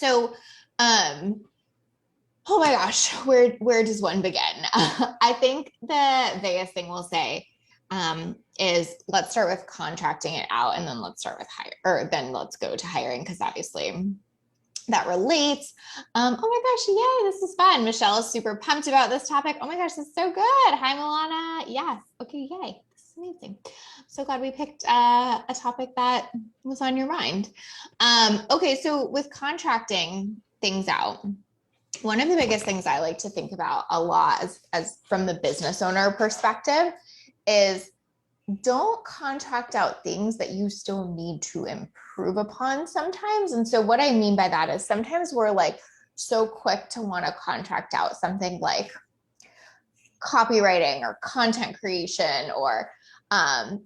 So, oh my gosh, where does one begin? I think the biggest thing we'll say is let's start with contracting it out, and then let's start with hire, or then let's go to hiring, because obviously that relates. Oh my gosh, yay, this is fun. Michelle is super pumped about this topic. Oh my gosh, this is so good. Hi, Milana. Yes. Okay, yay. This is amazing. So glad we picked a topic that was on your mind. Okay, so with contracting things out, one of the biggest things I like to think about a lot as from the business owner perspective is don't contract out things that you still need to improve upon sometimes. And so what I mean by that is sometimes we're like so quick to want to contract out something like copywriting or content creation or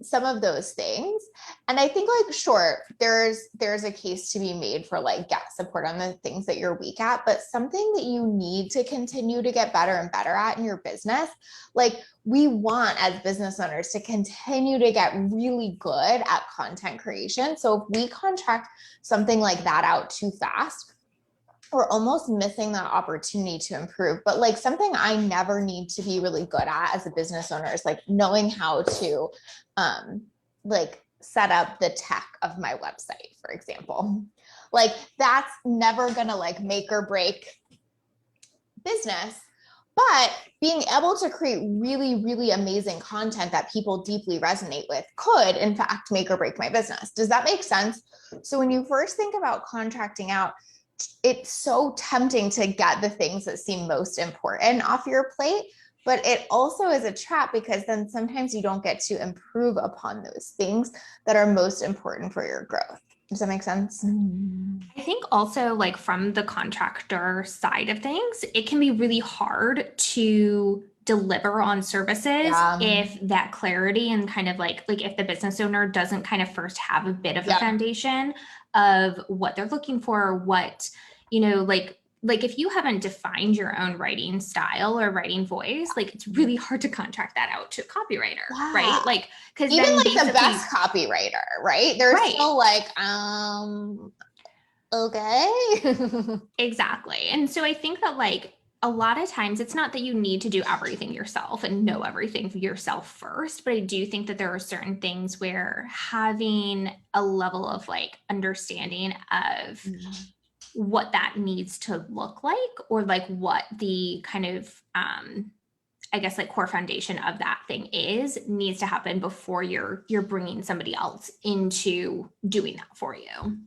some of those things. And I think like, sure, there's a case to be made for like guest support on the things that you're weak at, but something that you need to continue to get better and better at in your business. Like we want as business owners to continue to get really good at content creation. So if we contract something like that out too fast, we're almost missing that opportunity to improve. But like something I never need to be really good at as a business owner is like knowing how to like set up the tech of my website, for example. Like that's never gonna like make or break business. But being able to create really, really amazing content that people deeply resonate with could, in fact, make or break my business. Does that make sense? So when you first think about contracting out, it's so tempting to get the things that seem most important off your plate, but it also is a trap because then sometimes you don't get to improve upon those things that are most important for your growth. Does that make sense? I think also like from the contractor side of things, it can be really hard to deliver on services Yeah. if that clarity and kind of like if the business owner doesn't kind of first have a bit of a Yeah. foundation of what they're looking for, what, like if you haven't defined your own writing style or writing voice, like it's really hard to contract that out to a copywriter, Yeah. right? Like, because even then like basically the best copywriter, right? They're right. still like, okay. Exactly. And so I think that like a lot of times it's not that you need to do everything yourself and know everything yourself first, but I do think that there are certain things where having a level of like understanding of what that needs to look like, or like what the kind of I guess like core foundation of that thing is, needs to happen before you're bringing somebody else into doing that for you.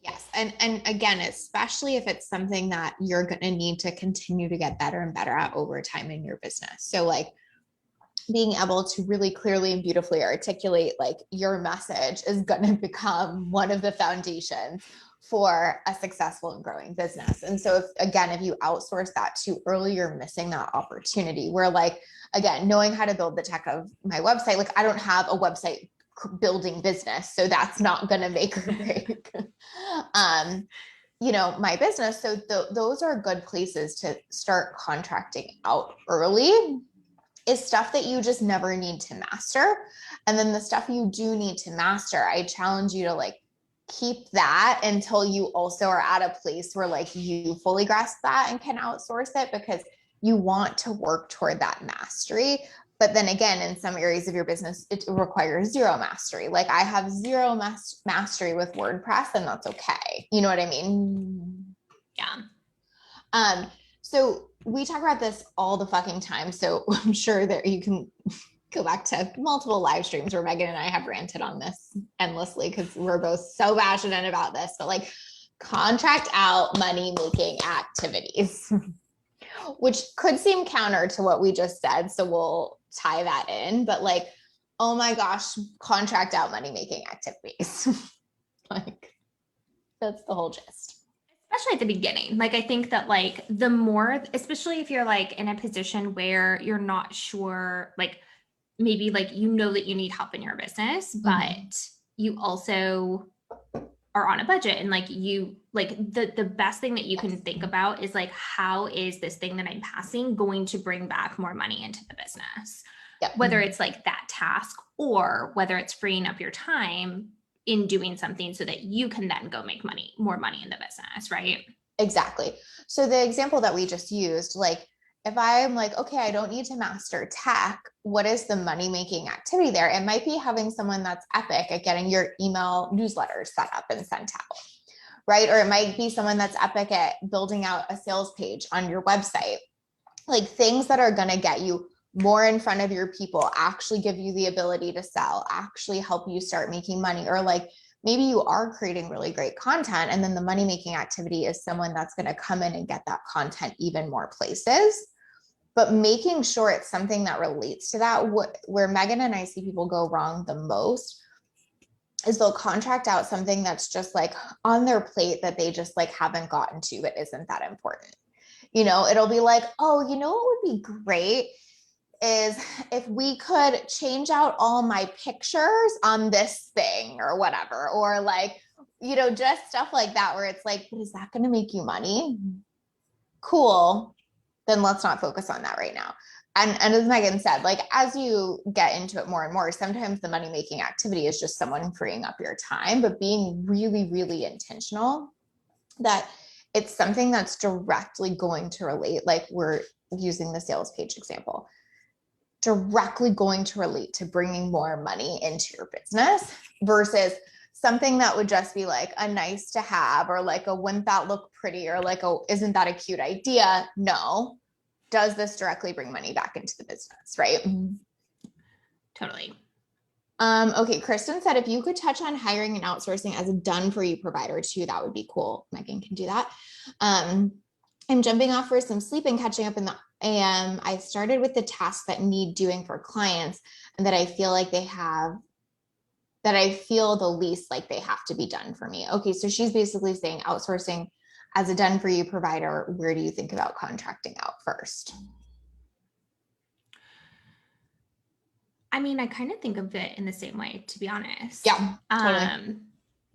Yes. And again, especially if it's something that you're going to need to continue to get better and better at over time in your business. So like being able to really clearly and beautifully articulate like your message is going to become one of the foundations for a successful and growing business. And so if you outsource that too early, you're missing that opportunity where like, again, knowing how to build the tech of my website, like I don't have a website building business, so that's not going to make or break my business. So those are good places to start contracting out early, is stuff that you just never need to master. And then the stuff you do need to master, I challenge you to like keep that until you also are at a place where like you fully grasp that and can outsource it, because you want to work toward that mastery. But then again, in some areas of your business, it requires zero mastery. Like I have zero mastery with WordPress, and that's okay. You know what I mean? Yeah. So we talk about this all the fucking time. So I'm sure that you can go back to multiple live streams where Megan and I have ranted on this endlessly because we're both so passionate about this. But like, contract out money making activities, which could seem counter to what we just said. So we'll tie that in. But like, oh my gosh, contract out money making activities. Like, that's the whole gist. Especially at the beginning. Like I think that like the more, especially if you're like in a position where you're not sure, like maybe like you know that you need help in your business, but you also are on a budget, and like you like the best thing that you can think about is like, how is this thing that I'm passing going to bring back more money into the business? Yep. Whether it's like that task or whether it's freeing up your time in doing something so that you can then go make more money in the business, right? Exactly. So the example that we just used, like if I'm like, okay, I don't need to master tech, what is the money making activity there? It might be having someone that's epic at getting your email newsletters set up and sent out, right? Or it might be someone that's epic at building out a sales page on your website, like things that are going to get you more in front of your people, actually give you the ability to sell, actually help you start making money. Or like maybe you are creating really great content, and then the money making activity is someone that's going to come in and get that content even more places. But making sure it's something that relates to that. Where Megan and I see people go wrong the most is they'll contract out something that's just like on their plate that they just like haven't gotten to, but isn't that important. It'll be like, oh, what would be great is if we could change out all my pictures on this thing or whatever, or like, just stuff like that, where it's like, but is that going to make you money? Cool. Then let's not focus on that right now. And as Megan said, like, as you get into it more and more, sometimes the money making activity is just someone freeing up your time, but being really, really intentional that it's something that's directly going to relate. Like we're using the sales page example, directly going to relate to bringing more money into your business versus something that would just be like a nice to have, or like a, wouldn't that look pretty? Or like, oh, isn't that a cute idea? No. Does this directly bring money back into the business? Right. Totally. Okay. Kristen said, if you could touch on hiring and outsourcing as a done for you provider too, that would be cool. Megan can do that. I'm jumping off for some sleep and catching up in the AM. I started with the tasks that need doing for clients and that I feel like that I feel the least like they have to be done for me. Okay. So she's basically saying outsourcing as a done for you provider. Where do you think about contracting out first? I mean, I kind of think of it in the same way, to be honest. Yeah, totally.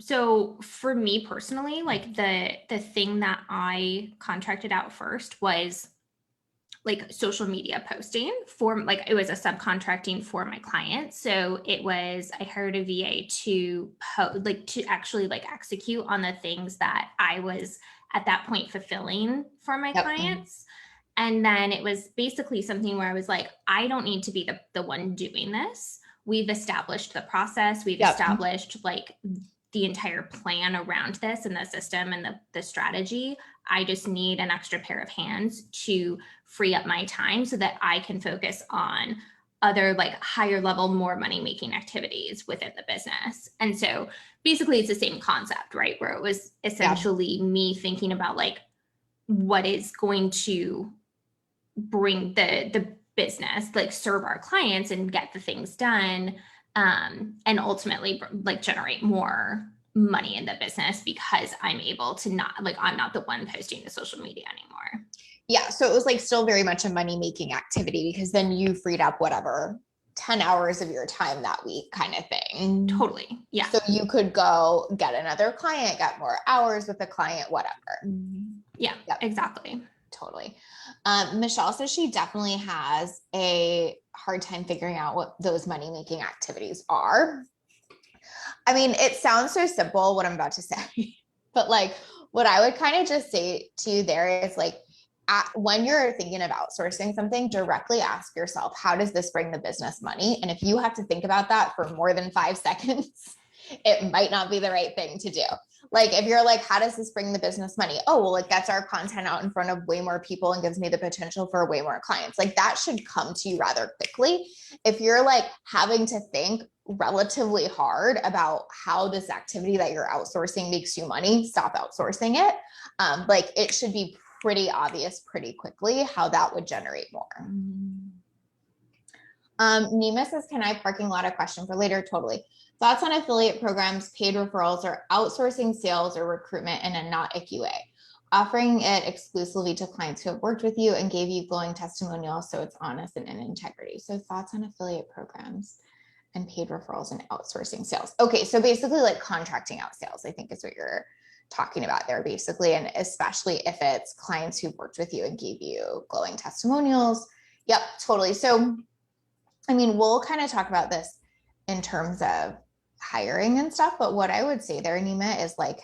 So for me personally, like the thing that I contracted out first was like social media posting for, like, it was a subcontracting for my clients. So it was, I hired a VA to to actually like execute on the things that I was at that point fulfilling for my clients. And then it was basically something where I was like, I don't need to be the one doing this. We've established the process. We've established like the entire plan around this and the system and the strategy. I just need an extra pair of hands to free up my time so that I can focus on other like higher level, more money making activities within the business. And so basically it's the same concept, right? Where it was essentially me thinking about like what is going to bring the business, like serve our clients and get the things done, and ultimately like generate more money in the business because I'm able to I'm not the one posting to social media anymore. Yeah. So it was like still very much a money making activity because then you freed up whatever 10 hours of your time that week kind of thing. Totally. Yeah. So you could go get another client, get more hours with the client, whatever. Yeah, exactly. Totally. Michelle says she definitely has a hard time figuring out what those money making activities are. I mean, it sounds so simple what I'm about to say, but like what I would kind of just say to you there is like, when you're thinking of outsourcing something, directly ask yourself, how does this bring the business money? And if you have to think about that for more than 5 seconds, it might not be the right thing to do. Like if you're like, how does this bring the business money? Oh, well, it gets our content out in front of way more people and gives me the potential for way more clients. Like that should come to you rather quickly. If you're like having to think relatively hard about how this activity that you're outsourcing makes you money, stop outsourcing it. Like it should be pretty obvious pretty quickly how that would generate more. Nima says, can I parking lot a question for later? Totally. Thoughts on affiliate programs, paid referrals, or outsourcing sales or recruitment in a not icky way? Offering it exclusively to clients who have worked with you and gave you glowing testimonials so it's honest and in integrity. So thoughts on affiliate programs and paid referrals and outsourcing sales. Okay, so basically like contracting out sales, I think is what you're talking about there basically, and especially if it's clients who've worked with you and gave you glowing testimonials. Yep, totally. So, I mean, we'll kind of talk about this in terms of hiring and stuff, but what I would say there, Nima, is like,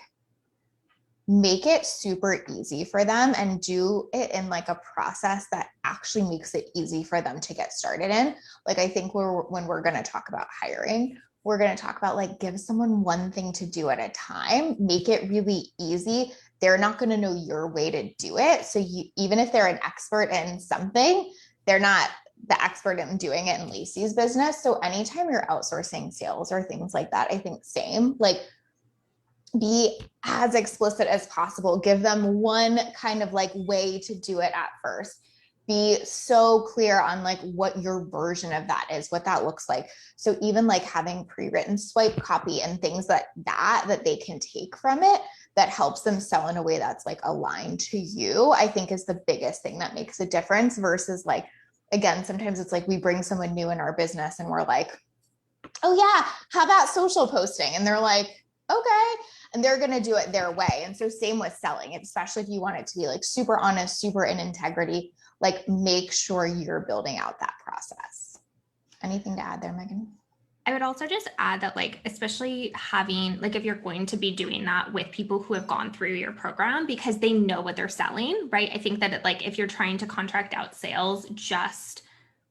make it super easy for them and do it in like a process that actually makes it easy for them to get started in. Like, I think when we're going to talk about hiring, we're going to talk about like, give someone one thing to do at a time, make it really easy. They're not going to know your way to do it. So even if they're an expert in something, they're not the expert in doing it in Lacey's business. So anytime you're outsourcing sales or things like that, I think same, like, be as explicit as possible. Give them one kind of like way to do it at first. Be so clear on like what your version of that is, what that looks like. So even like having pre-written swipe copy and things that they can take from it that helps them sell in a way that's like aligned to you, I think is the biggest thing that makes a difference versus like, again, sometimes it's like we bring someone new in our business and we're like, oh yeah, how about social posting? And they're like, okay. And they're going to do it their way. And so same with selling, especially if you want it to be like super honest, super in integrity, like make sure you're building out that process. Anything to add there, Megan? I would also just add that, like, especially having, like, if you're going to be doing that with people who have gone through your program because they know what they're selling, right? I think that like, if you're trying to contract out sales, just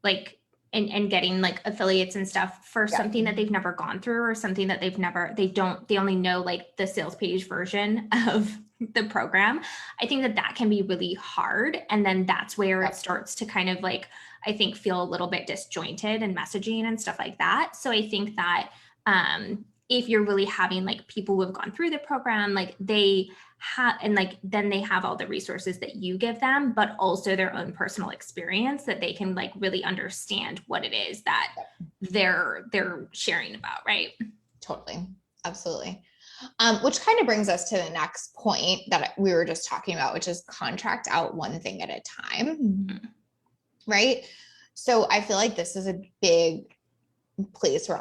like, and getting like affiliates and stuff for something that they've never gone through or something that they only know like the sales page version of the program. I think that can be really hard. And then that's where it starts to kind of like, I think, feel a little bit disjointed and messaging and stuff like that. So I think that if you're really having like people who have gone through the program, like they have, and like then they have all the resources that you give them, but also their own personal experience that they can like really understand what it is that they're sharing about, right? Totally. Absolutely. Which kind of brings us to the next point that we were just talking about, which is contract out one thing at a time. Mm-hmm. Right? So I feel like this is a big place where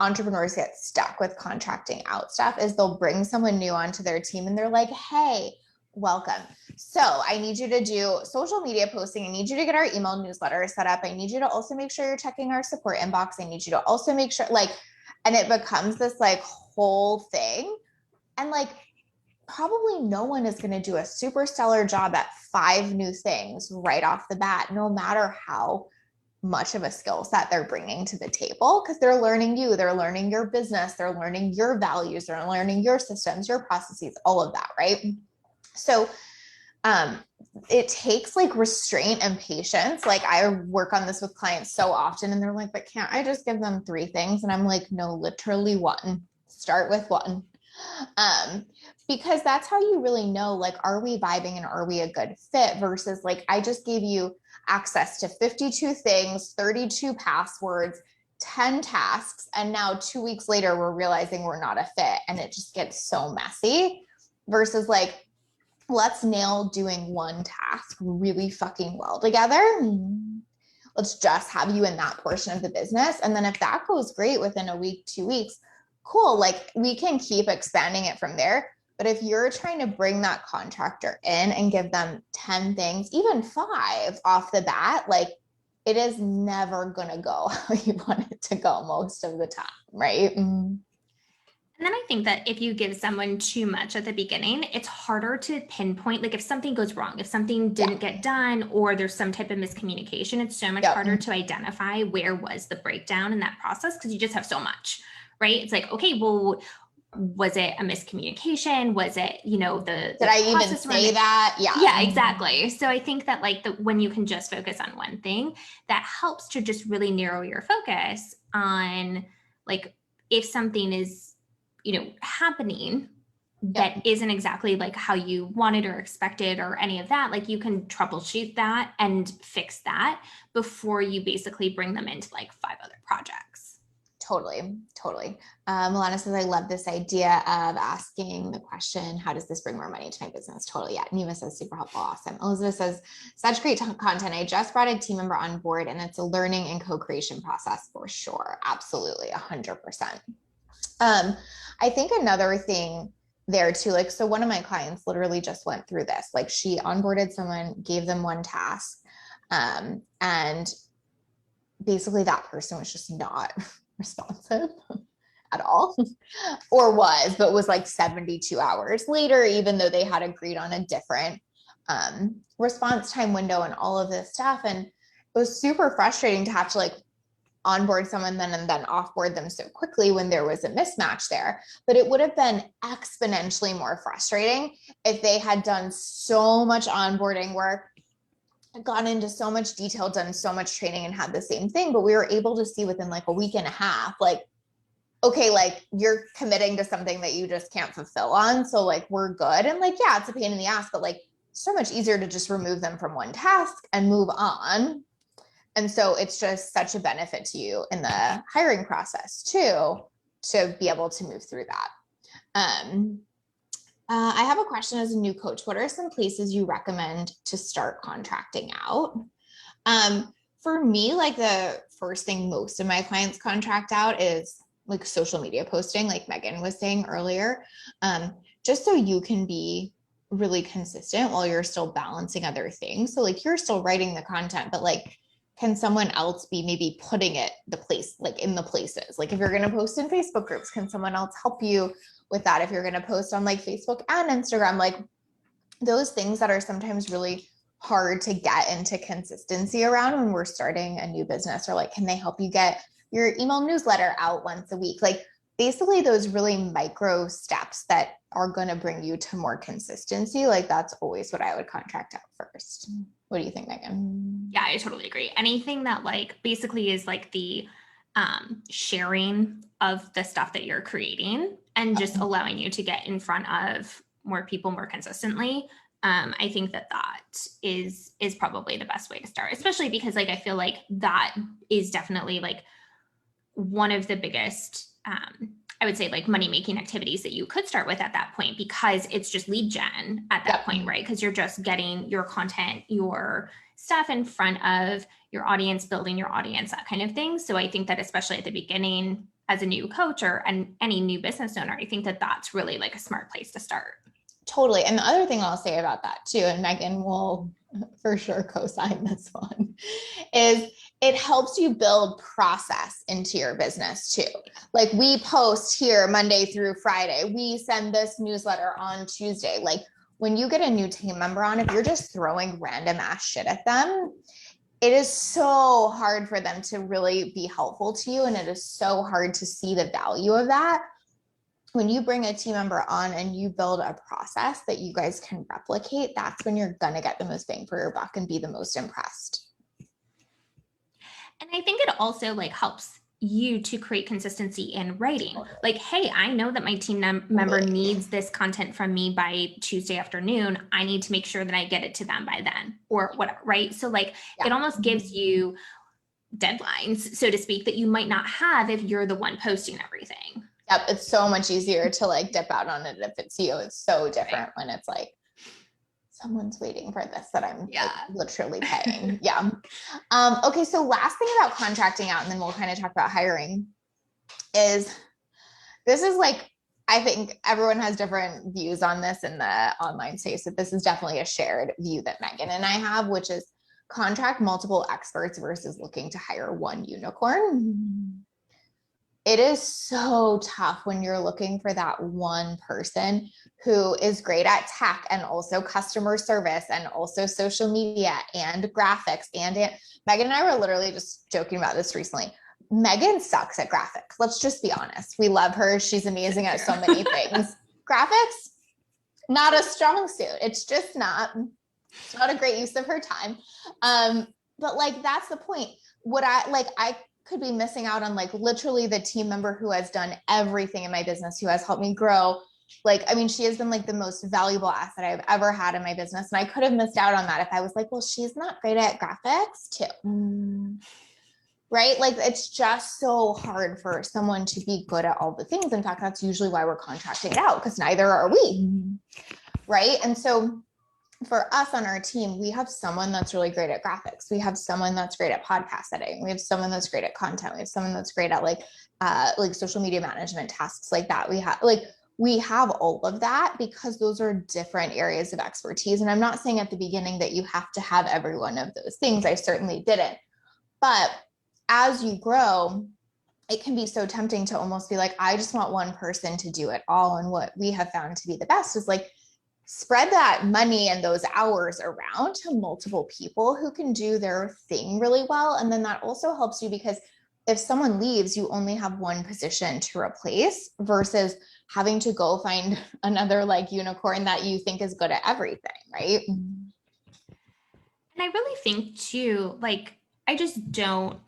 entrepreneurs get stuck with contracting out stuff is they'll bring someone new onto their team and they're like, hey, welcome. So I need you to do social media posting. I need you to get our email newsletter set up. I need you to also make sure you're checking our support inbox. I need you to also make sure like, and it becomes this like whole thing. And like, probably no one is going to do a super stellar job at 5 new things right off the bat, no matter how much of a skill set they're bringing to the table, because they're learning you, they're learning your business, they're learning your values, they're learning your systems, your processes, all of that, right? So it takes like restraint and patience. Like I work on this with clients so often and they're like, but can't I just give them 3 things? And I'm like, no, literally 1. Start with 1. Because that's how you really know, like, are we vibing and are we a good fit versus like, I just gave you access to 52 things, 32 passwords, 10 tasks. And now 2 weeks later, we're realizing we're not a fit and it just gets so messy versus like, let's nail doing 1 task really fucking well together. Let's just have you in that portion of the business. And then if that goes great within a week, 2 weeks, cool. Like we can keep expanding it from there. But if you're trying to bring that contractor in and give them 10 things, even 5 off the bat, like it is never going to go how you want it to go most of the time, right? And then I think that if you give someone too much at the beginning, it's harder to pinpoint, like if something goes wrong, if something didn't get done, or there's some type of miscommunication, it's so much harder to identify where was the breakdown in that process because you just have so much, right? It's like, okay, well, was it a miscommunication? Was it, you know, did I even say that? Yeah, exactly. So I think that like when you can just focus on one thing, that helps to just really narrow your focus on like, if something is, you know, happening that isn't exactly like how you wanted or expected or any of that, like you can troubleshoot that and fix that before you basically bring them into like 5 other projects. Totally. Milana says, I love this idea of asking the question, how does this bring more money to my business? Totally. Yeah. Neva says, super helpful. Awesome. Elizabeth says, such great content. I just brought a team member on board and it's a learning and co-creation process for sure. Absolutely. 100%. I think another thing there too, like, so one of my clients literally just went through this, like she onboarded someone, gave them 1 task. And basically that person was just not responsive. at all, or but was like 72 hours later, even though they had agreed on a different response time window and all of this stuff. And it was super frustrating to have to like onboard someone then and then offboard them so quickly when there was a mismatch there. But it would have been exponentially more frustrating if they had done so much onboarding work, gone into so much detail, done so much training, and had the same thing. But we were able to see within like a week and a half, like, okay, like you're committing to something that you just can't fulfill on. So like, we're good. And like, yeah, it's a pain in the ass, but like so much easier to just remove them from one task and move on. And so it's just such a benefit to you in the hiring process too, to be able to move through that. I have a question as a new coach. What are some places you recommend to start contracting out? For me, like the first thing most of my clients contract out is like social media posting, like Megan was saying earlier, just so you can be really consistent while you're still balancing other things. So like you're still writing the content, but like, can someone else be maybe putting it like in the places? Like if you're going to post in Facebook groups, can someone else help you with that? If you're going to post on like Facebook and Instagram, like those things that are sometimes really hard to get into consistency around when we're starting a new business, or like, can they help you get your email newsletter out once a week? Like basically those really micro steps that are going to bring you to more consistency. Like that's always what I would contract out first. What do you think, Megan? Yeah, I totally agree. Anything that like basically is like the sharing of the stuff that you're creating and just allowing you to get in front of more people more consistently. I think that is probably the best way to start, especially because like, I feel like that is definitely like one of the biggest, I would say like money-making activities that you could start with at that point, because it's just lead gen at that point, right? Because you're just getting your content, your stuff in front of your audience, building your audience, that kind of thing. So I think that especially at the beginning as a new coach or any new business owner, I think that that's really like a smart place to start. Totally. And the other thing I'll say about that too, and Megan will for sure co-sign this one, is it helps you build process into your business too. Like we post here Monday through Friday, we send this newsletter on Tuesday. Like when you get a new team member on, if you're just throwing random ass shit at them, it is so hard for them to really be helpful to you. And it is so hard to see the value of that. When you bring a team member on and you build a process that you guys can replicate, that's when you're going to get the most bang for your buck and be the most impressed. And I think it also like helps you to create consistency in writing. Like, hey, I know that my team member needs this content from me by Tuesday afternoon. I need to make sure that I get it to them by then or whatever, right? So like it almost gives you deadlines, so to speak, that you might not have if you're the one posting everything. Yep. It's so much easier to like dip out on it if it's you. It's so different when it's like, someone's waiting for this that I'm like, literally paying. Yeah. Okay. So last thing about contracting out, and then we'll kind of talk about hiring, is this is like, I think everyone has different views on this in the online space, but this is definitely a shared view that Megan and I have, which is contract multiple experts versus looking to hire one unicorn. It is so tough when you're looking for that one person who is great at tech and also customer service and also social media and graphics. And Megan and I were literally just joking about this recently. Megan sucks at graphics. Let's just be honest. We love her. She's amazing at so many things. Graphics, not a strong suit. It's just not a great use of her time. But like, that's the point. I could be missing out on like literally the team member who has done everything in my business, who has helped me grow. Like, I mean, she has been like the most valuable asset I've ever had in my business. And I could have missed out on that if I was like, well, she's not great at graphics too. Right? Like, it's just so hard for someone to be good at all the things. In fact, that's usually why we're contracting it out, because neither are we. Right? And so for us on our team, we have someone that's really great at graphics. We have someone that's great at podcast editing. We have someone that's great at content. We have someone that's great at like social media management tasks like that. We have all of that because those are different areas of expertise. And I'm not saying at the beginning that you have to have every one of those things. I certainly didn't. But as you grow, it can be so tempting to almost be like, I just want one person to do it all. And what we have found to be the best is like, spread that money and those hours around to multiple people who can do their thing really well. And then that also helps you because if someone leaves, you only have one position to replace versus having to go find another like unicorn that you think is good at everything, right? And I really think too, like, I just don't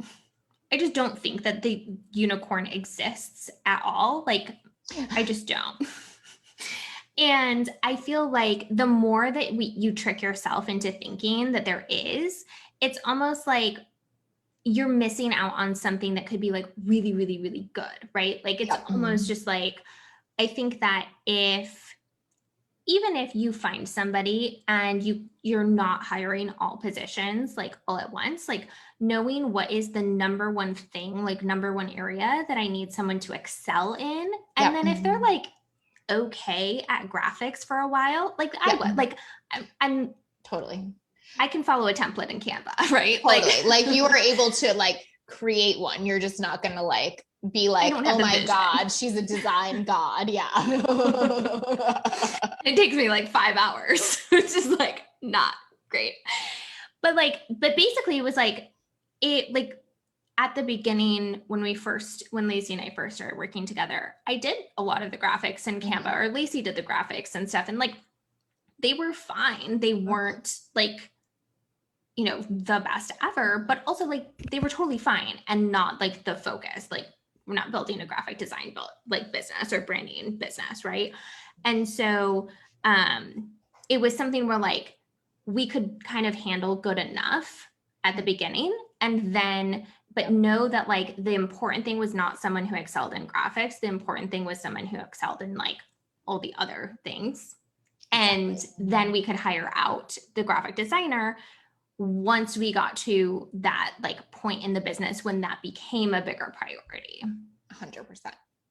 think that the unicorn exists at all. Like, I just don't. And I feel like the more that you trick yourself into thinking that there is, it's almost like you're missing out on something that could be like really, really, really good, right? Like it's almost just like, I think that even if you find somebody and you're not hiring all positions like all at once, like knowing what is the number one thing, like number one area that I need someone to excel in. And then if they're like okay at graphics for a while, like I would, like I'm totally, I can follow a template in Canva, right? Totally. Like you were able to like create one. You're just not gonna like be like, oh my God, she's a design god. Yeah. It takes me like 5 hours, which is like not great. But basically it was like, it like at the beginning when Lacey and I first started working together, I did a lot of the graphics in Canva, or Lacey did the graphics and stuff. And like, they were fine. They weren't like, the best ever, but also like they were totally fine and not like the focus. Like, we're not building a graphic design like business or branding business, right? And so it was something where like we could kind of handle good enough at the beginning, and then but know that like the important thing was not someone who excelled in graphics. The important thing was someone who excelled in like all the other things. And then we could hire out the graphic designer once we got to that like point in the business when that became a bigger priority. 100%.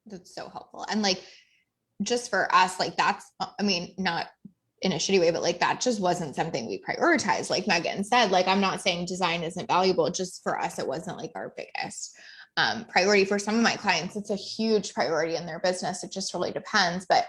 That's so helpful. And like, just for us, like that's, I mean, not in a shitty way, but like that just wasn't something we prioritized. Like Megan said, like, I'm not saying design isn't valuable. Just for us, it wasn't like our biggest priority. For some of my clients, it's a huge priority in their business. It just really depends. But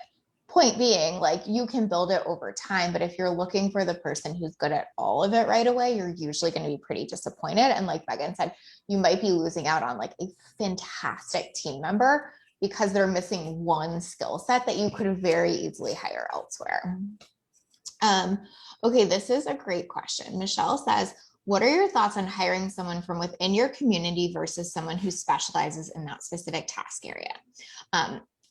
point being, like, you can build it over time, but if you're looking for the person who's good at all of it right away, you're usually going to be pretty disappointed. And like Megan said, you might be losing out on like a fantastic team member because they're missing one skill set that you could very easily hire elsewhere. Okay, this is a great question. Michelle says, what are your thoughts on hiring someone from within your community versus someone who specializes in that specific task area?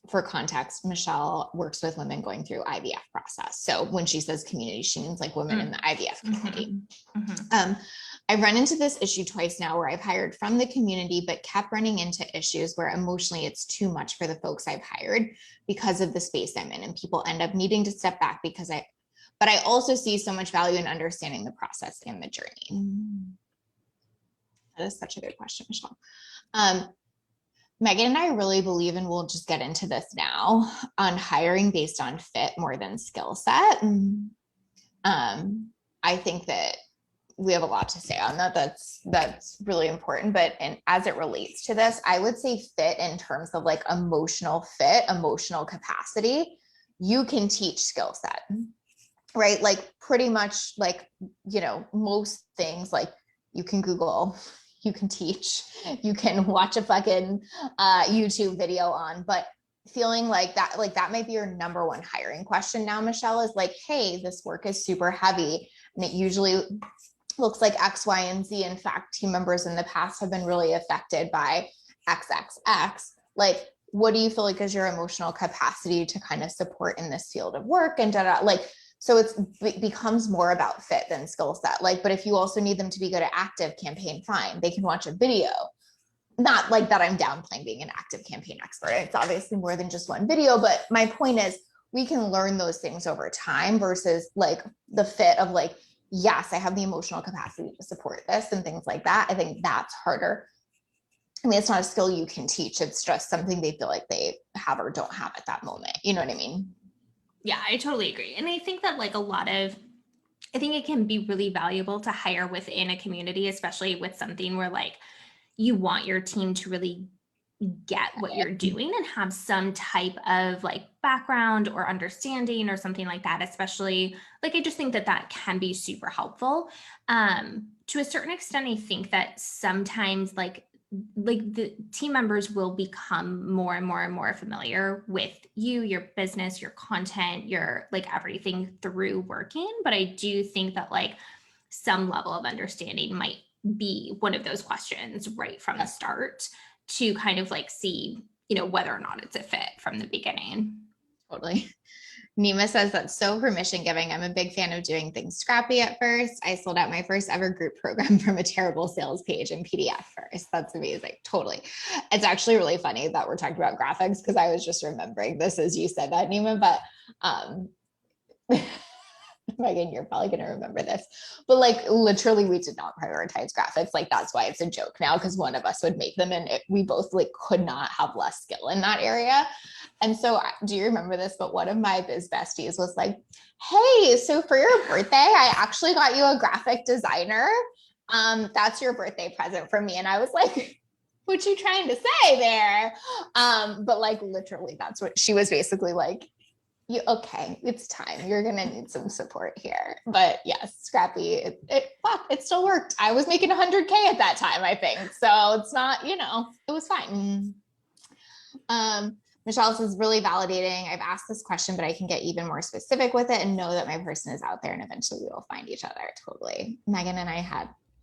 For context, Michelle works with women going through IVF process. So when she says community, she means like women in the IVF community. I've run into this issue twice now where I've hired from the community, but kept running into issues where emotionally it's too much for the folks I've hired because of the space I'm in, and people end up needing to step back but I also see so much value in understanding the process and the journey. That is such a good question, Michelle. Megan and I really believe, and we'll just get into this now, on hiring based on fit more than skill set. I think that we have a lot to say on that. That's really important. But as it relates to this, I would say fit in terms of like emotional fit, emotional capacity. You can teach skill set, right? Like pretty much like, most things, like you can Google, you can teach, you can watch a fucking YouTube video on, but feeling like that might be your number one hiring question now, Michelle, is like, hey, this work is super heavy and it usually looks like X, Y, and Z. In fact, team members in the past have been really affected by XXX. Like, what do you feel like is your emotional capacity to kind of support in this field of work? And like, so it becomes more about fit than skill set. Like, but if you also need them to be good at active campaign, fine, they can watch a video. Not like that I'm downplaying being an active campaign expert. It's obviously more than just one video, but my point is we can learn those things over time versus like the fit of like, yes, I have the emotional capacity to support this and things like that. I think that's harder. I mean, it's not a skill you can teach. It's just something they feel like they have or don't have at that moment. You know what I mean? Yeah, I totally agree. And I think that like I think it can be really valuable to hire within a community, especially with something where like you want your team to really get what you're doing and have some type of like background or understanding or something like that, especially like, I just think that that can be super helpful. To a certain extent, I think that sometimes like the team members will become more and more and more familiar with you, your business, your content, your like everything through working. But I do think that like some level of understanding might be one of those questions right from the start to kind of like see, whether or not it's a fit from the beginning. Totally. Nima says that's so permission giving. I'm a big fan of doing things scrappy at first. I sold out my first ever group program from a terrible sales page in PDF first. That's amazing. Totally. It's actually really funny that we're talking about graphics because I was just remembering this as you said that, Nima, but Megan, you're probably going to remember this, but like literally we did not prioritize graphics. Like that's why it's a joke now because one of us would make them and we both like could not have less skill in that area. And so do you remember this? But one of my biz besties was like, hey, so for your birthday, I actually got you a graphic designer. That's your birthday present from me. And I was like, what you trying to say there? But like literally that's what she was basically like, okay, it's time. You're going to need some support here. But yes, scrappy, it still worked. I was making 100K at that time, I think. So it's not, it was fine. Michelle says really validating. I've asked this question, but I can get even more specific with it and know that my person is out there and eventually we will find each other. Totally. Megan and I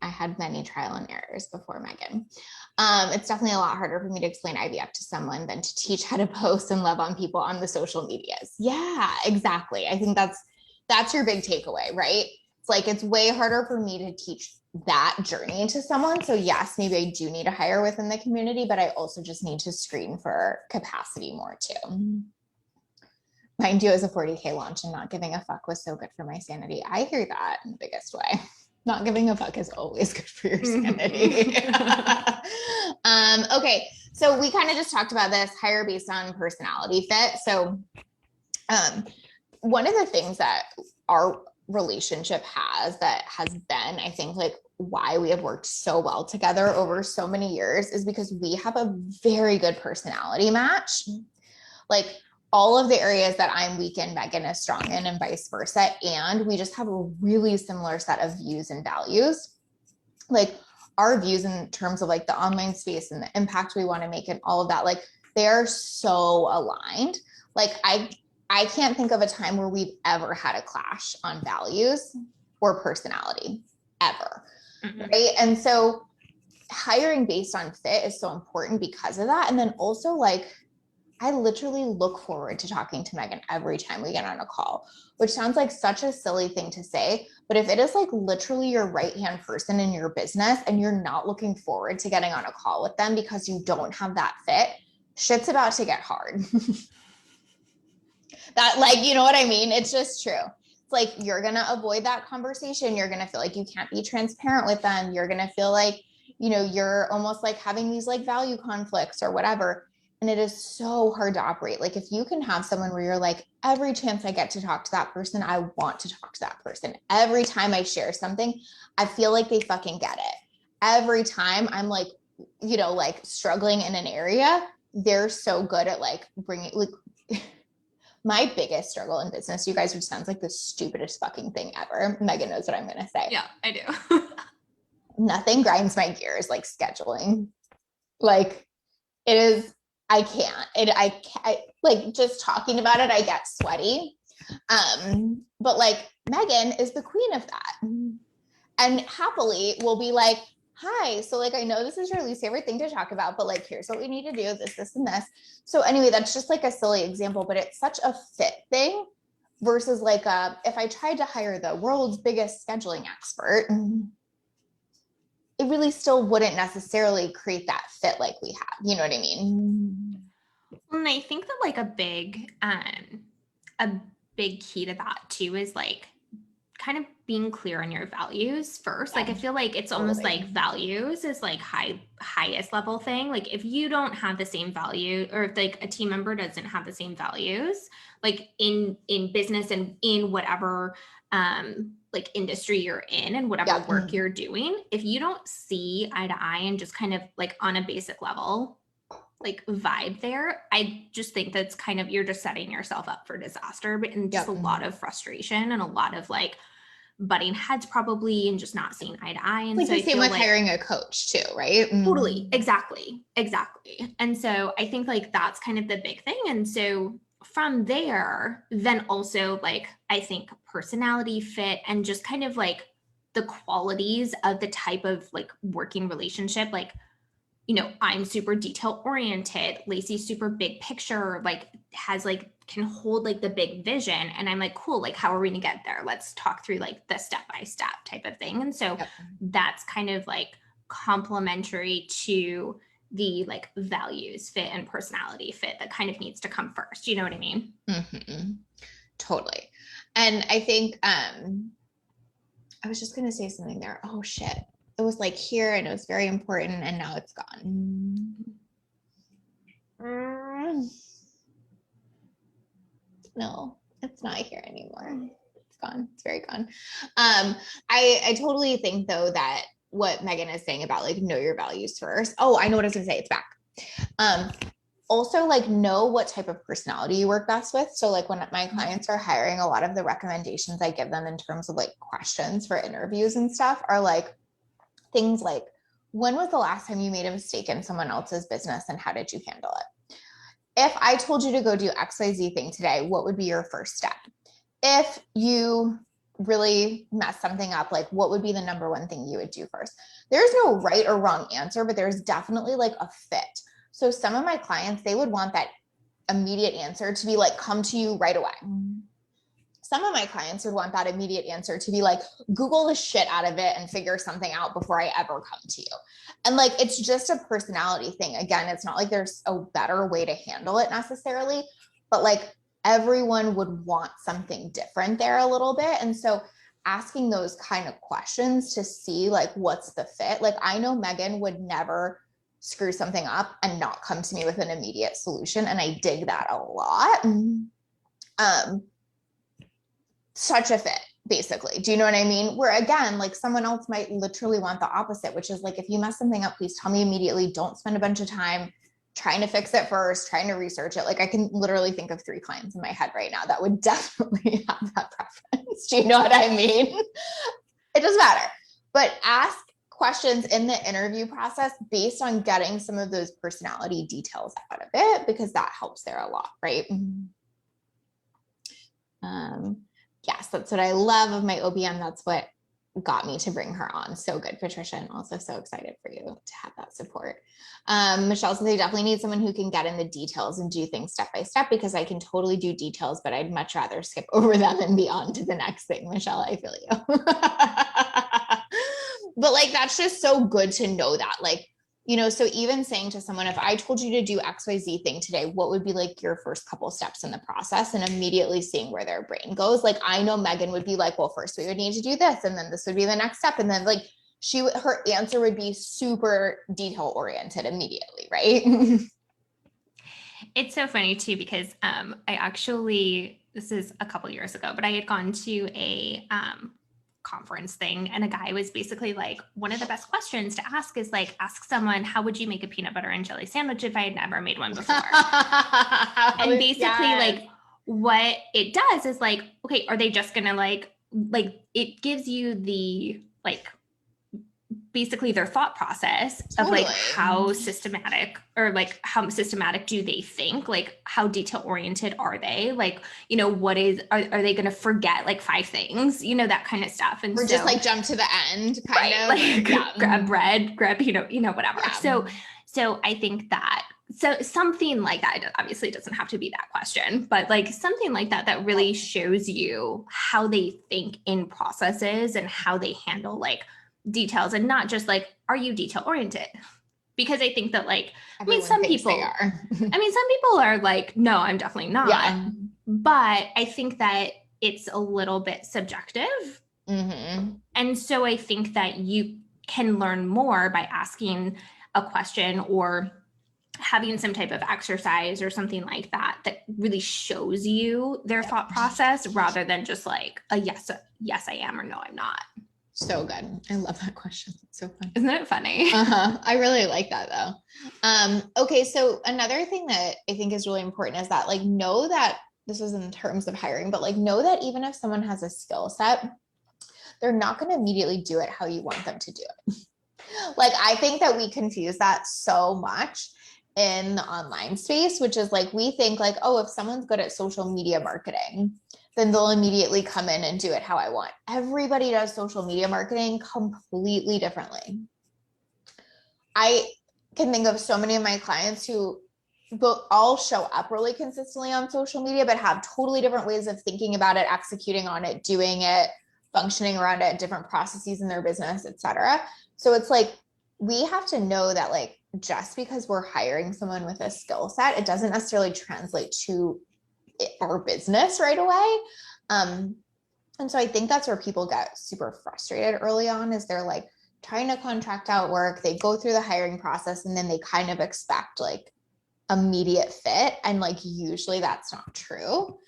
had many trial and errors before Megan. It's definitely a lot harder for me to explain IVF to someone than to teach how to post and love on people on the social medias. Yeah, exactly. I think that's your big takeaway, right? It's like, it's way harder for me to teach that journey to someone. So yes, maybe I do need to hire within the community, but I also just need to screen for capacity more too. Mind you, as a 40K launch and not giving a fuck was so good for my sanity. I hear that in the biggest way. Not giving a fuck is always good for your sanity. Okay, so we kind of just talked about this, hire based on personality fit. So one of the things that our relationship has been, I think, like why we have worked so well together over so many years is because we have a very good personality match. Like all of the areas that I'm weak in, Megan is strong in, and vice versa. And we just have a really similar set of views and values. Like our views in terms of like the online space and the impact we want to make and all of that, like they're so aligned. Like I can't think of a time where we've ever had a clash on values or personality ever. Mm-hmm. Right. And so hiring based on fit is so important because of that. And then also like, I literally look forward to talking to Megan every time we get on a call, which sounds like such a silly thing to say, but if it is like literally your right-hand person in your business and you're not looking forward to getting on a call with them because you don't have that fit, shit's about to get hard. That like, you know what I mean? It's just true. It's like, you're going to avoid that conversation. You're going to feel like you can't be transparent with them. You're going to feel like, you're almost like having these like value conflicts or whatever. And it is so hard to operate. Like if you can have someone where you're like, every chance I get to talk to that person, I want to talk to that person. Every time I share something, I feel like they fucking get it. Every time I'm like, like struggling in an area, they're so good at like bringing, like my biggest struggle in business, you guys, which sounds like the stupidest fucking thing ever. Megan knows what I'm going to say. Yeah, I do. Nothing grinds my gears like scheduling. Like it is, I can't. I like just talking about it, I get sweaty. But like Megan is the queen of that. And happily will be like, hi, so like I know this is your least favorite thing to talk about, but like here's what we need to do, this, and this. So anyway, that's just like a silly example, but it's such a fit thing versus like if I tried to hire the world's biggest scheduling expert, it really still wouldn't necessarily create that fit like we have. You know what I mean? And I think that like a big key to that too is like kind of being clear on your values first. Yeah. Like I feel like it's almost like values is like highest level thing. Like if you don't have the same value, or if like a team member doesn't have the same values, like in business and in whatever like industry you're in and whatever work you're doing, if you don't see eye to eye and just kind of like on a basic level like vibe there, I just think that's kind of, you're just setting yourself up for disaster, but and just a lot of frustration and a lot of like butting heads probably, and just not seeing eye to eye. And like so the I same feel with like hiring a coach too, right? totally, exactly. And so I think like that's kind of the big thing. And so from there, then also like I think personality fit and just kind of like the qualities of the type of like working relationship, like, you know, I'm super detail oriented, Lacey's super big picture, like has like can hold like the big vision. And I'm like, cool, like how are we gonna get there? Let's talk through like the step by step type of thing. And so that's kind of like complementary to the like values fit and personality fit that kind of needs to come first. You know what I mean? Mm-hmm. Totally. And I think I was just gonna say something there. Oh shit. It was like here and it was very important and now it's gone. No, it's not here anymore. It's gone. It's very gone. I totally think though that what Megan is saying about like know your values first. Oh, I know what I was gonna say. It's back. Also like know what type of personality you work best with. So like when my clients are hiring, a lot of the recommendations I give them in terms of like questions for interviews and stuff are like things like, when was the last time you made a mistake in someone else's business and how did you handle it? If I told you to go do XYZ thing today, what would be your first step? If you really mess something up, like what would be the number one thing you would do first? There's no right or wrong answer, but there's definitely like a fit. So some of my clients, they would want that immediate answer to be like, come to you right away. Some of my clients would want that immediate answer to be like, Google the shit out of it and figure something out before I ever come to you. And like, it's just a personality thing. Again, it's not like there's a better way to handle it necessarily, but like everyone would want something different there a little bit. And so asking those kind of questions to see like, what's the fit? Like, I know Megan would never screw something up and not come to me with an immediate solution. And I dig that a lot. Such a fit, basically. Do you know what I mean? Where again, like someone else might literally want the opposite, which is like, if you mess something up, please tell me immediately. Don't spend a bunch of time trying to fix it first, trying to research it. Like I can literally think of 3 clients in my head right now that would definitely have that preference. Do you know what I mean? It doesn't matter, but ask questions in the interview process based on getting some of those personality details out of it, because that helps there a lot, right? Yes, that's what I love of my OBM. That's what got me to bring her on. So good, Patricia. And also so excited for you to have that support. Michelle says they definitely need someone who can get in the details and do things step by step, because I can totally do details, but I'd much rather skip over them and be on to the next thing. Michelle, I feel you. But like, that's just so good to know that, like, you know, so even saying to someone, if I told you to do XYZ thing today, what would be like your first couple steps in the process, and immediately seeing where their brain goes. Like, I know Megan would be like, well, first we would need to do this, and then this would be the next step. And then like her answer would be super detail oriented immediately. Right. It's so funny too, because I actually, this is a couple years ago, but I had gone to a conference thing, and a guy was basically like, one of the best questions to ask is like, ask someone, how would you make a peanut butter and jelly sandwich if I had never made one before? And basically like what it does is like, okay, are they just gonna like it gives you the like basically their thought process of like how systematic, or like how systematic do they think, like how detail oriented are they, like, you know, what is, are they going to forget like 5 things, you know, that kind of stuff. And or so, just like jump to the end kind of like grab bread, grab, you know, whatever. So I think that, so something like that, it obviously doesn't have to be that question, but like something like that, that really shows you how they think in processes and how they handle like details, and not just like, are you detail oriented? Because I think that like, some people are like, no, I'm definitely not. Yeah. But I think that it's a little bit subjective. Mm-hmm. And so I think that you can learn more by asking a question or having some type of exercise or something like that, that really shows you their thought process, rather than just like a yes, I am, or no, I'm not. So good. I love that question. It's so fun. Isn't it funny? I really like that though. Okay. So another thing that I think is really important is that like, know that this is in terms of hiring, but like, know that even if someone has a skill set, they're not going to immediately do it how you want them to do it. Like, I think that we confuse that so much in the online space, which is like, we think like, oh, if someone's good at social media marketing, then they'll immediately come in and do it how I want. Everybody does social media marketing completely differently. I can think of so many of my clients who all show up really consistently on social media, but have totally different ways of thinking about it, executing on it, doing it, functioning around it, different processes in their business, etc. So it's like, we have to know that like, just because we're hiring someone with a skill set, it doesn't necessarily translate to our business right away. And so I think that's where people get super frustrated early on, is they're like trying to contract out work, they go through the hiring process, and then they kind of expect like immediate fit. And like, usually that's not true.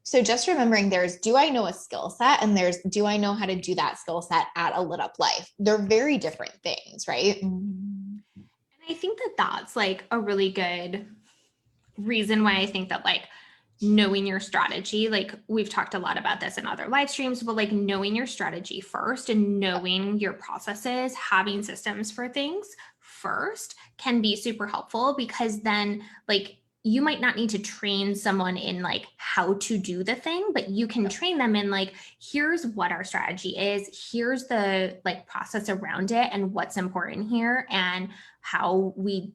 So just remembering, there's, do I know a skill set? And there's, do I know how to do that skill set at a lit up life? They're very different things, right? And I think that that's like a really good reason why I think that like knowing your strategy, like we've talked a lot about this in other live streams, but like knowing your strategy first and knowing your processes, having systems for things first can be super helpful, because then like you might not need to train someone in like how to do the thing, but you can train them in like, here's what our strategy is, here's the like process around it and what's important here and how we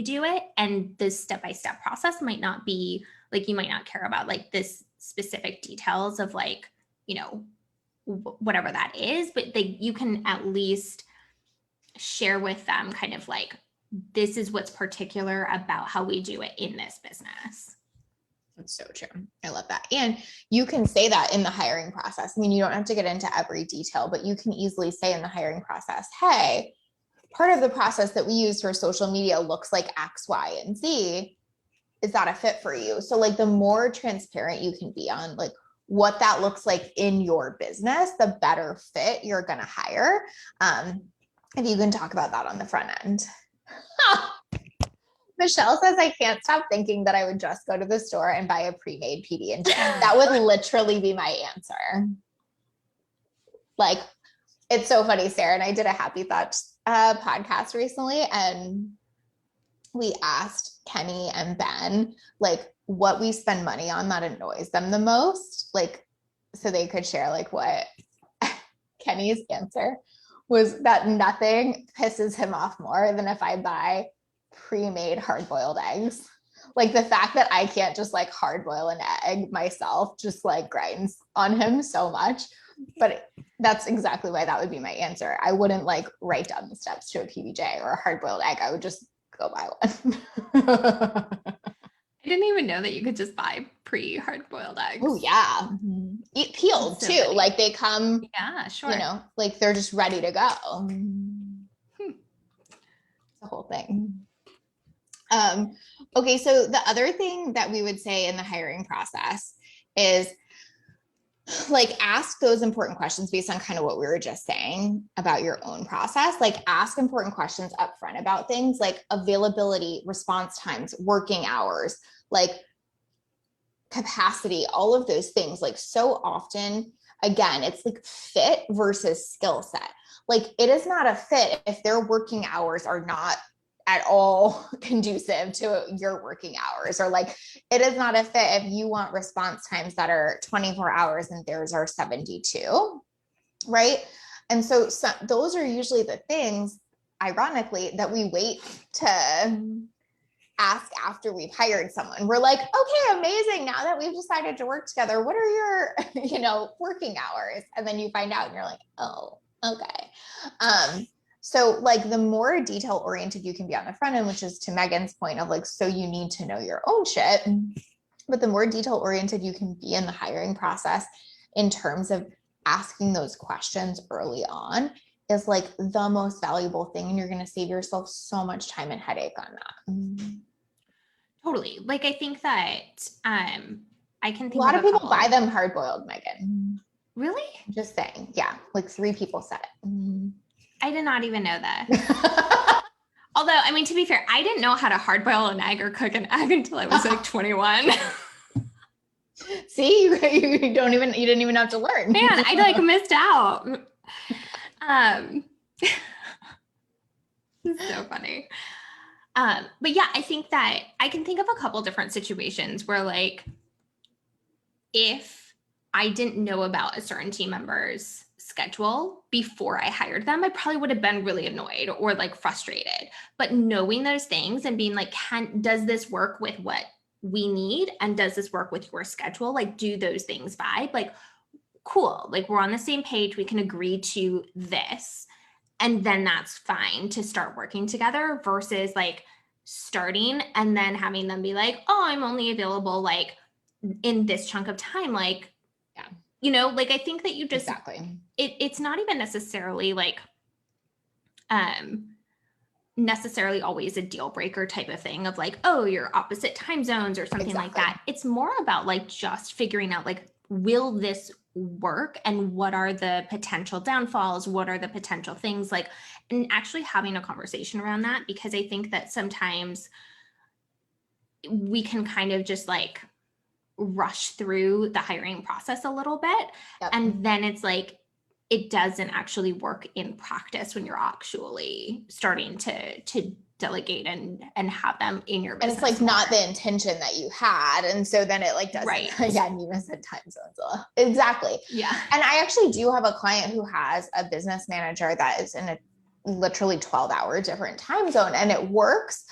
do it. And this step-by-step process might not be like, you might not care about like this specific details of like, you know, whatever that is, but you can at least share with them kind of like, this is what's particular about how we do it in this business. That's so true. I love that. And you can say that in the hiring process. I mean, you don't have to get into every detail, but you can easily say in the hiring process, hey, part of the process that we use for social media looks like X, Y, and Z. Is that a fit for you? So like, the more transparent you can be on like what that looks like in your business, the better fit you're going to hire. If you can talk about that on the front end. Michelle says, I can't stop thinking that I would just go to the store and buy a pre-made PB&J. That would literally be my answer. Like, it's so funny, Sarah and I did a Happy Thoughts podcast recently, and we asked Kenny and Ben like what we spend money on that annoys them the most, like, so they could share like what Kenny's answer was, that nothing pisses him off more than if I buy pre-made hard-boiled eggs. Like, the fact that I can't just like hard boil an egg myself just like grinds on him so much. But that's exactly why that would be my answer. I wouldn't like write down the steps to a PBJ or a hard-boiled egg. I would just go buy one. I didn't even know that you could just buy pre-hard-boiled eggs. Oh yeah. Eat peeled so too. Funny. Like, they come, yeah, sure. You know, like they're just ready to go. It's the whole thing. Okay. So the other thing that we would say in the hiring process is like, ask those important questions based on kind of what we were just saying about your own process. Like, ask important questions up front about things like availability, response times, working hours, like capacity, all of those things. Like, so often, again, it's like fit versus skill set. Like, it is not a fit if their working hours are not at all conducive to your working hours, or like, it is not a fit if you want response times that are 24 hours and theirs are 72, right? And so those are usually the things, ironically, that we wait to ask after we've hired someone. We're like, okay, amazing. Now that we've decided to work together, what are your, working hours? And then you find out and you're like, oh, okay. So like, the more detail oriented you can be on the front end, which is to Megan's point of like, so you need to know your own shit, but the more detail oriented you can be in the hiring process in terms of asking those questions early on is like the most valuable thing. And you're going to save yourself so much time and headache on that. Totally. Like, I think that, I can think a lot of people buy them hard boiled, Megan. Really? Just saying. Yeah. Like 3 people said it. I did not even know that. Although, I mean, to be fair, I didn't know how to hard boil an egg or cook an egg until I was like 21. See, you didn't even have to learn. Man, I like missed out. It's so funny. But yeah, I think that I can think of a couple different situations where like, if I didn't know about a certain team member's schedule before I hired them, I probably would have been really annoyed or like frustrated. But knowing those things and being like, does this work with what we need? And does this work with your schedule? Like, do those things vibe? Like, cool. Like, we're on the same page. We can agree to this. And then that's fine to start working together versus like starting and then having them be like, oh, I'm only available like in this chunk of time. Like, yeah, you know, like I think that you just, exactly. It's not even necessarily like, necessarily always a deal breaker type of thing of like, oh, you're opposite time zones or something like that. It's more about like just figuring out like, will this work and what are the potential downfalls? What are the potential things like, and actually having a conversation around that, because I think that sometimes we can kind of just like rush through the hiring process a little bit. Yep. And then it's like, it doesn't actually work in practice when you're actually starting to delegate and have them in your business. And it's like not the intention that you had. And so then it like doesn't. Right. Yeah, Nima said time zones. Exactly. Yeah. And I actually do have a client who has a business manager that is in a literally 12-hour different time zone, and it works.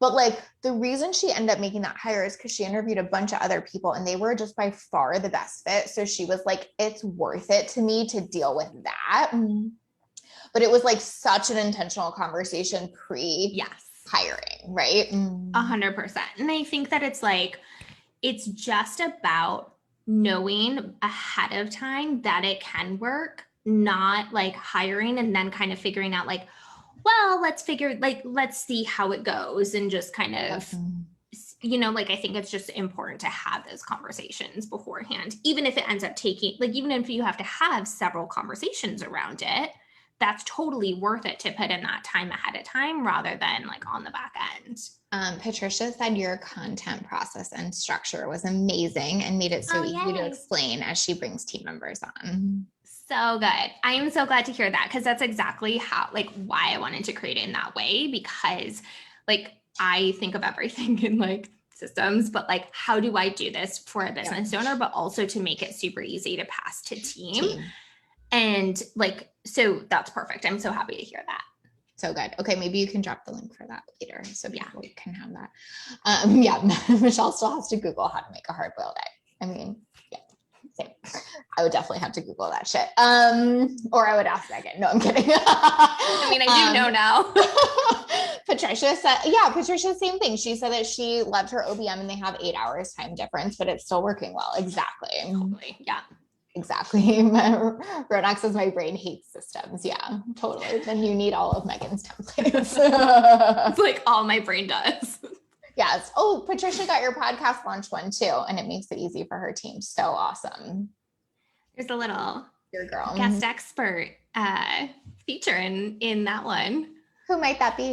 But like the reason she ended up making that hire is because she interviewed a bunch of other people and they were just by far the best fit. So she was like, it's worth it to me to deal with that. But it was like such an intentional conversation hiring, right? 100%. And I think that it's like, it's just about knowing ahead of time that it can work, not like hiring and then kind of figuring out like, well, let's see how it goes and just kind of, you know, like, I think it's just important to have those conversations beforehand, even if it ends up taking, like, even if you have to have several conversations around it, that's totally worth it to put in that time ahead of time rather than like on the back end. Patricia said your content process and structure was amazing and made it so easy to explain as she brings team members on. So good. I am so glad to hear that, because that's exactly how, like, why I wanted to create it in that way, because like I think of everything in like systems, but like, how do I do this for a business owner, but also to make it super easy to pass to team. And like, so that's perfect. I'm so happy to hear that. So good. Okay, maybe you can drop the link for that later so people can have that. Michelle still has to Google how to make a hard-boiled egg. I mean, same. I would definitely have to Google that shit. Or I would ask Megan. No, I'm kidding. I mean, I do know now. Patricia said, same thing. She said that she loved her OBM and they have 8 hours time difference, but it's still working well. Exactly. Totally. Yeah. Exactly. Ronak says my brain hates systems. Yeah, totally. Then you need all of Megan's templates. It's like all my brain does. Yes. Oh, Patricia got your podcast launch one too, and it makes it easy for her team. So awesome. There's a little your girl guest expert feature in that one. Who might that be?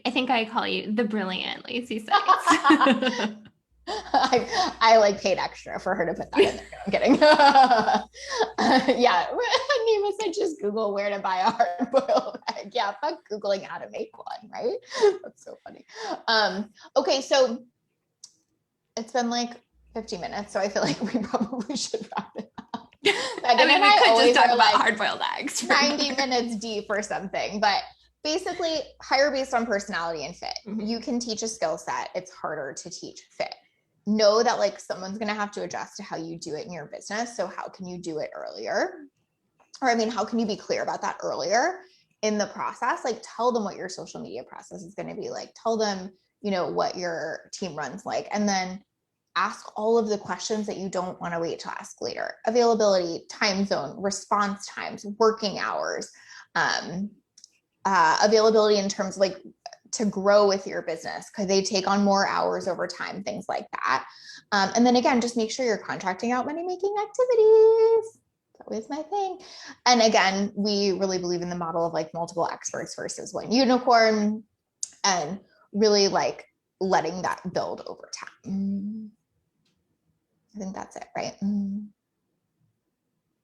I think I call you the brilliant Lacey Sykes. I like paid extra for her to put that in there. I'm kidding. Yeah. Nima said just Google where to buy a hard-boiled egg. Yeah, fuck Googling how to make one, right? That's so funny. Okay, so it's been like 50 minutes, so I feel like we probably should wrap it up. I mean, we could just talk about like hard-boiled eggs. 90 minutes deep or something, but basically hire based on personality and fit. You can teach a skill set. It's harder to teach fit. Know that like someone's going to have to adjust to how you do it in your business. So how can you do it earlier? Or I mean, how can you be clear about that earlier in the process? Like tell them what your social media process is going to be like. Tell them, you know, what your team runs like, and then ask all of the questions that you don't want to wait to ask later. Availability, time zone, response times, working hours, availability in terms of like to grow with your business because they take on more hours over time, things like that. And then again, just make sure you're contracting out money-making activities. It's always my thing. And again, we really believe in the model of like multiple experts versus one unicorn, and really like letting that build over time. I think that's it, right?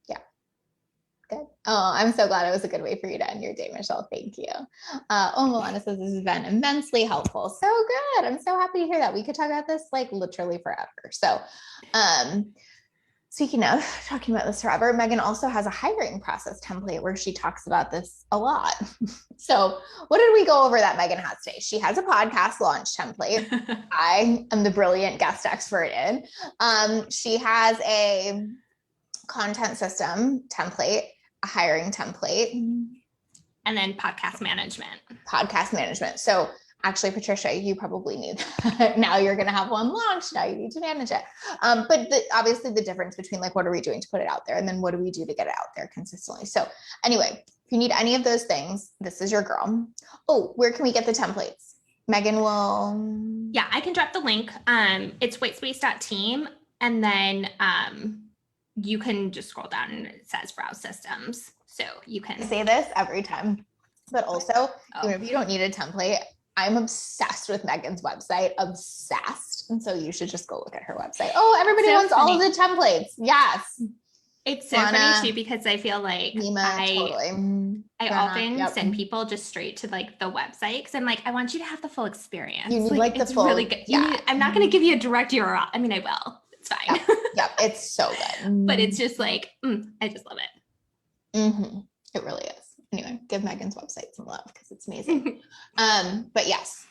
Yeah. Good. Oh, I'm so glad it was a good way for you to end your day, Michelle. Thank you. Milana says this has been immensely helpful. So good. I'm so happy to hear that. We could talk about this like literally forever. So, speaking of talking about this forever, Megan also has a hiring process template where she talks about this a lot. So what did we go over that Megan has today? She has a podcast launch template. I am the brilliant guest expert in. She has a content system template, a hiring template. And then podcast management. So actually, Patricia, you probably need that. Now you're going to have one launched. Now you need to manage it. But obviously the difference between like, what are we doing to put it out there? And then what do we do to get it out there consistently? So anyway, if you need any of those things, this is your girl. Oh, where can we get the templates? Megan will. Yeah, I can drop the link. It's whitespace.team. And then you can just scroll down and it says browse systems. So you can say this every time, but also even if you don't need a template, I'm obsessed with Megan's website, obsessed. And so you should just go look at her website. Oh, everybody wants all of the templates. Yes. It's so funny too, because I feel like I often send people just straight to like the website. Cause I'm like, I want you to have the full experience. You need like the full, really good. I'm not going to give you a direct URL. I mean, I will, it's fine. Yep. It's so good. But it's just like, I just love it. It really is. Anyway, give Megan's website some love because it's amazing. But yes,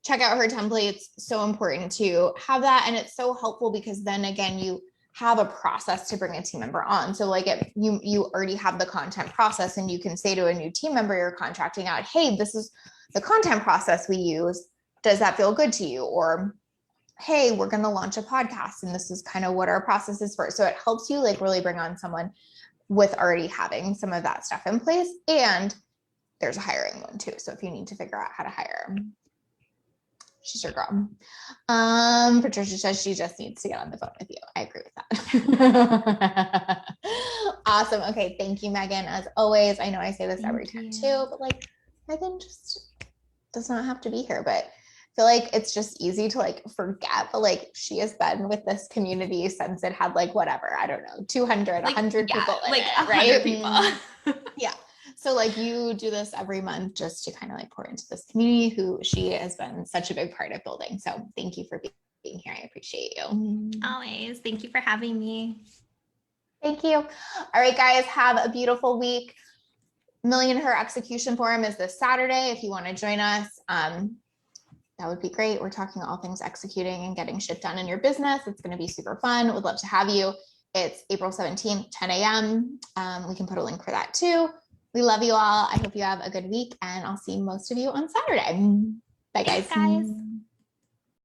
check out her templates. So important to have that. And it's so helpful because then again, you have a process to bring a team member on. So like you already have the content process and you can say to a new team member you're contracting out, hey, this is the content process we use. Does that feel good to you? Or, hey, we're going to launch a podcast and this is kind of what our process is for. So it helps you like really bring on someone with already having some of that stuff in place. And there's a hiring one too. So if you need to figure out how to hire, she's your girl. Patricia says she just needs to get on the phone with you. I agree with that. Awesome. Okay. Thank you, Megan. As always, I know I say this every time too, but like Megan just does not have to be here, but I feel like it's just easy to like forget, but like she has been with this community since it had like whatever, I don't know, 200, 100 people in like it, 100 right? people. Yeah. So like you do this every month just to kind of like pour into this community who she has been such a big part of building. So thank you for being here. I appreciate you. Always. Thank you for having me. Thank you. All right, guys, have a beautiful week. Million Her Execution Forum is this Saturday. If you want to join us, that would be great. We're talking all things executing and getting shit done in your business. It's going to be super fun. Would love to have you. It's April 17th, 10 a.m. We can put a link for that too. We love you all. I hope you have a good week and I'll see most of you on Saturday. Bye, guys. Thanks, guys.